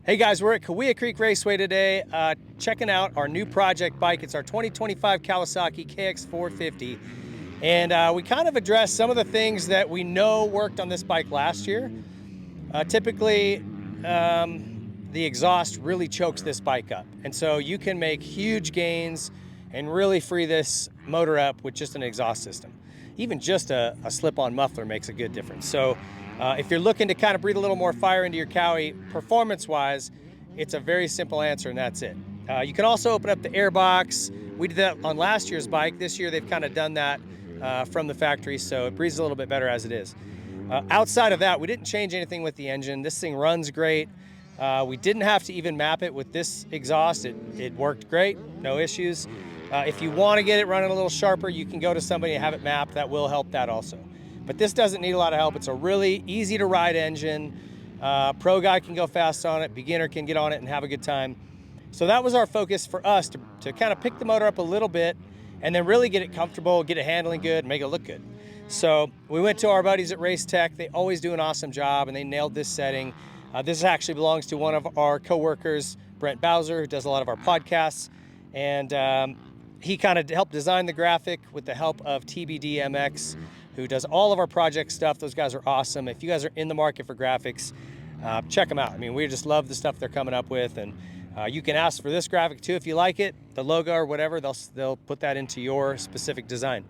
Hey guys, we're at Kaweah Creek Raceway today, checking out our new project bike. It's our 2025 Kawasaki KX450. And we kind of addressed some of the things that we know worked on this bike last year. Typically, the exhaust really chokes this bike up. And so you can make huge gains and really free this motor up with just an exhaust system. Even just a slip-on muffler makes a good difference. So if you're looking to kind of breathe a little more fire into your Cowie, performance-wise, it's a very simple answer, and that's it. You can also open up the air box. We did that on last year's bike. This year, they've kind of done that from the factory, so it breathes a little bit better as it is. Outside of that, we didn't change anything with the engine. This thing runs great. We didn't have to even map it with this exhaust. It worked great, no issues. If you want to get it running a little sharper, you can go to somebody and have it mapped. That will help that also. But this doesn't need a lot of help. It's a really easy to ride engine. Pro guy can go fast on it. Beginner can get on it and have a good time. So that was our focus for us, to kind of pick the motor up a little bit and then really get it comfortable, get it handling good, make it look good. So we went to our buddies at Race Tech. They always do an awesome job, and they nailed this setting. This actually belongs to one of our coworkers, Brent Bowser, who does a lot of our podcasts. And he kind of helped design the graphic with the help of TBDMX, who does all of our project stuff. Those guys are awesome. If you guys are in the market for graphics, check them out. I mean, we just love the stuff they're coming up with. And you can ask for this graphic too if you like it, the logo or whatever. They'll put that into your specific design.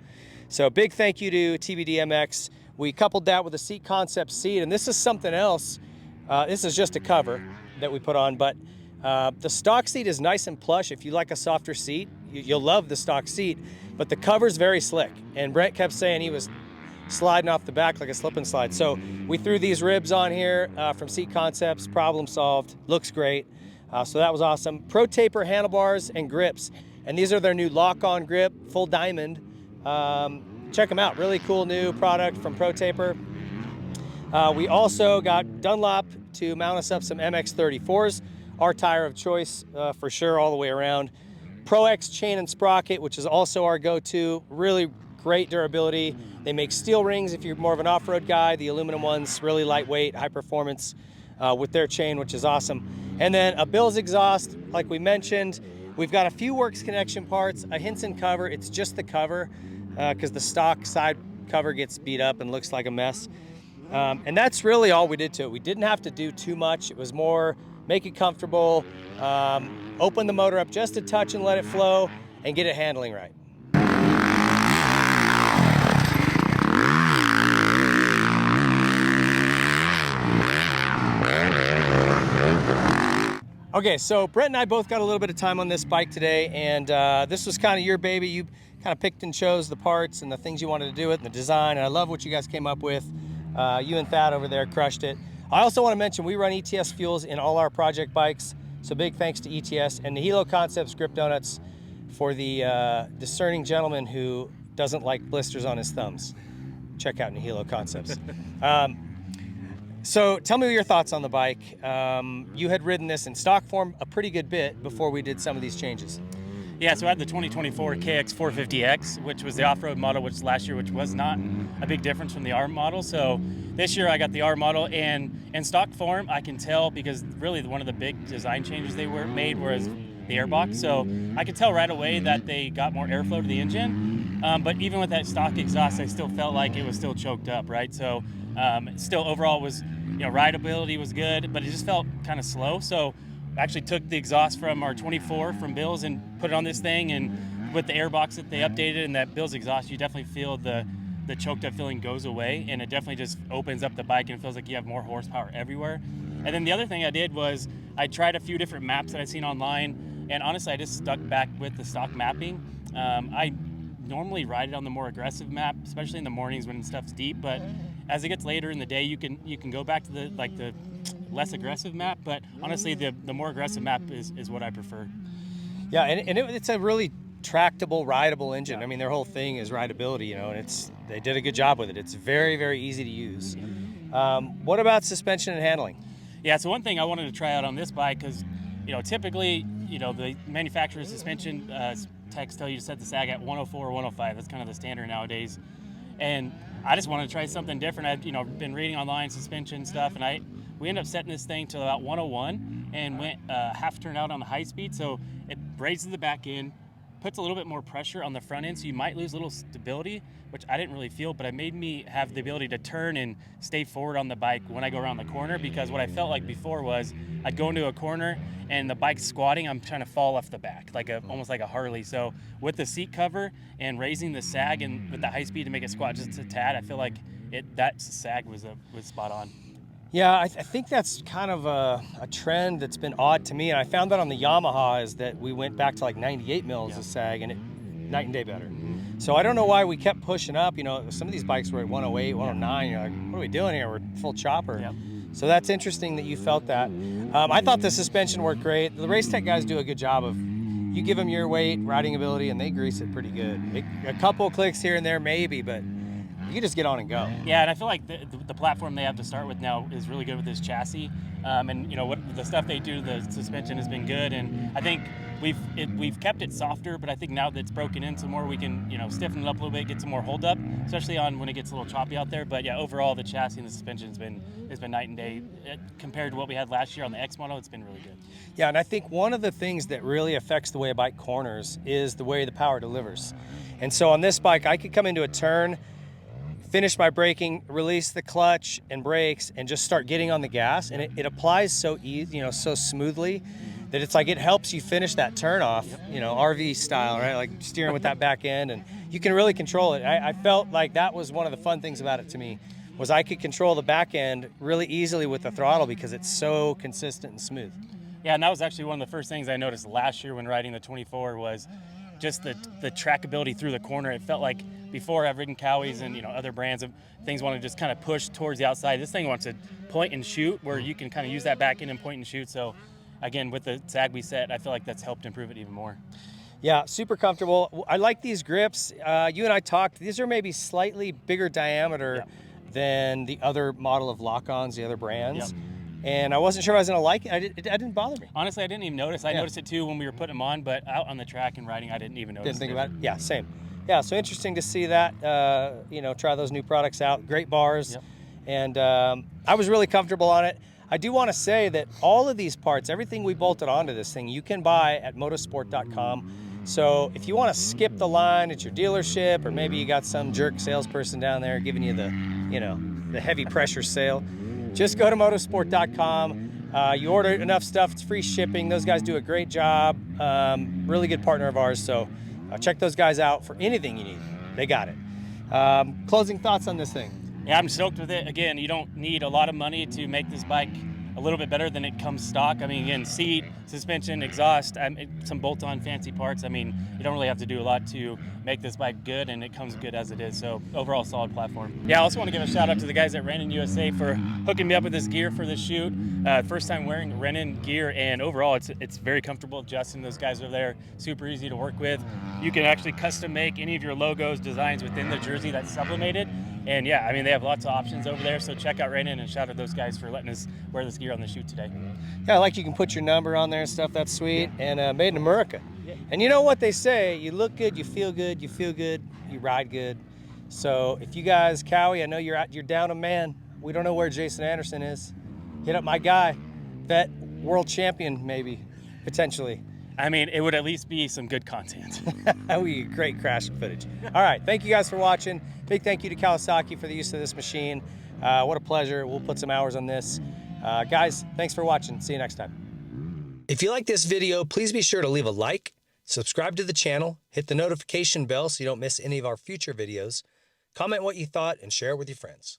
So big thank you to TBDMX. We coupled that with a seat concept seat, and this is something else. This is just a cover that we put on, but the stock seat is nice and plush. If you like a softer seat, you'll love the stock seat, but the cover's very slick. And Brent kept saying he was sliding off the back like a slip and slide. So we threw these ribs on here from Seat Concepts, problem solved, looks great. So that was awesome. Pro Taper handlebars and grips. And these are their new lock-on grip, full diamond. Check them out, really cool new product from Pro Taper. We also got Dunlop to mount us up some MX-34s, our tire of choice for sure all the way around. Pro X chain and sprocket, which is also our go-to, really great durability. They make steel rings if you're more of an off-road guy. The aluminum ones, really lightweight, high performance with their chain, which is awesome. And then a Bill's exhaust, like we mentioned. We've got a few Works Connection parts, a Hinson cover. It's just the cover because the stock side cover gets beat up and looks like a mess. And that's really all we did to it. We didn't have to do too much. It was more make it comfortable, open the motor up just a touch and let it flow, and get it handling right. Okay, so Brent and I both got a little bit of time on this bike today, and this was kind of your baby. You kind of picked and chose the parts and the things you wanted to do with and the design, and I love what you guys came up with. You and Thad over there crushed it. I also want to mention we run ETS fuels in all our project bikes, so big thanks to ETS and Nihilo Concepts Grip Donuts for the discerning gentleman who doesn't like blisters on his thumbs. Check out Nihilo Concepts. So tell me your thoughts on the bike. You had ridden this in stock form a pretty good bit before we did some of these changes. Yeah, so I had the 2024 KX450X, which was the off-road model, which last year, which was not a big difference from the R model. So this year I got the R model, and in stock form, I can tell because really one of the big design changes they made was the airbox. So I could tell right away that they got more airflow to the engine. But even with that stock exhaust, I still felt like it was still choked up, right? So still overall was, rideability was good, but it just felt kind of slow. So I actually took the exhaust from our 24 from Bill's and put it on this thing, and with the airbox that they updated and that Bill's exhaust, you definitely feel the choked up feeling goes away, and it definitely just opens up the bike and it feels like you have more horsepower everywhere. And then the other thing I did was I tried a few different maps that I'd seen online, and honestly I just stuck back with the stock mapping. I normally ride it on the more aggressive map, especially in the mornings when stuff's deep, but as it gets later in the day you can go back to the less aggressive map, but honestly the more aggressive map is what I prefer. Yeah, and it's a really tractable, rideable engine. I mean, their whole thing is rideability, and they did a good job with it. It's very, very easy to use. What about suspension and handling? Yeah, so one thing I wanted to try out on this bike, because typically the manufacturer's suspension techs tell you to set the sag at 104 or 105. That's kind of the standard nowadays, and I just wanted to try something different. I've been reading online suspension stuff, and we ended up setting this thing to about 101, and went half turn out on the high speed. So it raises the back end, puts a little bit more pressure on the front end, so you might lose a little stability, which I didn't really feel, but it made me have the ability to turn and stay forward on the bike when I go around the corner, because what I felt like before was I'd go into a corner and the bike's squatting, I'm trying to fall off the back, like almost like a Harley. So with the seat cover and raising the sag and with the high speed to make it squat just a tad, I feel like that sag was spot on. Yeah, I think that's kind of a trend that's been odd to me. And I found that on the Yamaha is that we went back to like 98 mils of sag, and it night and day better. So I don't know why we kept pushing up. You know, some of these bikes were at 108, 109. You're like, what are we doing here? We're full chopper. Yep. So that's interesting that you felt that. I thought the suspension worked great. The race tech guys do a good job of, you give them your weight, riding ability, and they grease it pretty good. A couple clicks here and there maybe, but you just get on and go. Yeah, and I feel like the platform they have to start with now is really good with this chassis, and you know what the stuff they do, the suspension has been good, and I think we've kept it softer, but I think now that it's broken in some more, we can stiffen it up a little bit, get some more hold up, especially on when it gets a little choppy out there. But yeah, overall the chassis and the suspension has been night and day compared to what we had last year on the X model. It's been really good. Yeah, and I think one of the things that really affects the way a bike corners is the way the power delivers. And so on this bike, I could come into a turn, finish my braking, release the clutch and brakes, and just start getting on the gas, and it applies so easy, so smoothly, that it's like it helps you finish that turn off, RV style, right? Like steering with that back end, and you can really control it. I felt like that was one of the fun things about it to me, was I could control the back end really easily with the throttle because it's so consistent and smooth. Yeah, and that was actually one of the first things I noticed last year when riding the 24 was just the trackability through the corner. It felt like before I've ridden Cowies and other brands, things want to just kind of push towards the outside. This thing wants to point and shoot, where you can kind of use that back end and point and shoot. So again, with the sag we set, I feel like that's helped improve it even more. Yeah, super comfortable. I like these grips. You and I talked, these are maybe slightly bigger diameter than the other model of lock-ons, the other brands. Yep. And I wasn't sure I was going to like it. It didn't bother me. Honestly, I didn't even notice. I noticed it too when we were putting them on, but out on the track and riding, I didn't even notice. Didn't think about it? Yeah, same. Yeah, so interesting to see that, try those new products out. Great bars. Yep. And I was really comfortable on it. I do want to say that all of these parts, everything we bolted onto this thing, you can buy at motorsport.com. So if you want to skip the line at your dealership, or maybe you got some jerk salesperson down there giving you the heavy pressure sale, just go to motorsport.com. You order enough stuff, it's free shipping. Those guys do a great job. Really good partner of ours. So check those guys out for anything you need. They got it. Closing thoughts on this thing? Yeah, I'm stoked with it. Again, you don't need a lot of money to make this bike a little bit better than it comes stock. I mean, again, seat, suspension, exhaust, some bolt-on fancy parts. I mean, you don't really have to do a lot to make this bike good, and it comes good as it is. So overall, solid platform. Yeah, I also want to give a shout out to the guys at Renin USA for hooking me up with this gear for this shoot. First time wearing Renin gear, and overall, it's very comfortable. Justin, those guys over there, super easy to work with. You can actually custom make any of your logos, designs within the jersey that's sublimated. And yeah, I mean, they have lots of options over there, so check out Renin, and shout out those guys for letting us wear this gear on the shoot today. Yeah, I like you can put your number on there and stuff. That's sweet. And made in America. Yeah. And you know what they say, you look good, you feel good, you ride good. So if you guys, Cowie, I know you're down a man. We don't know where Jason Anderson is. Hit up my guy, vet, world champion maybe, potentially. I mean, it would at least be some good content. That would be great crash footage. All right, thank you guys for watching. Big thank you to Kawasaki for the use of this machine. What a pleasure. We'll put some hours on this. Guys, thanks for watching. See you next time. If you like this video, please be sure to leave a like, subscribe to the channel, hit the notification bell so you don't miss any of our future videos, comment what you thought, and share it with your friends.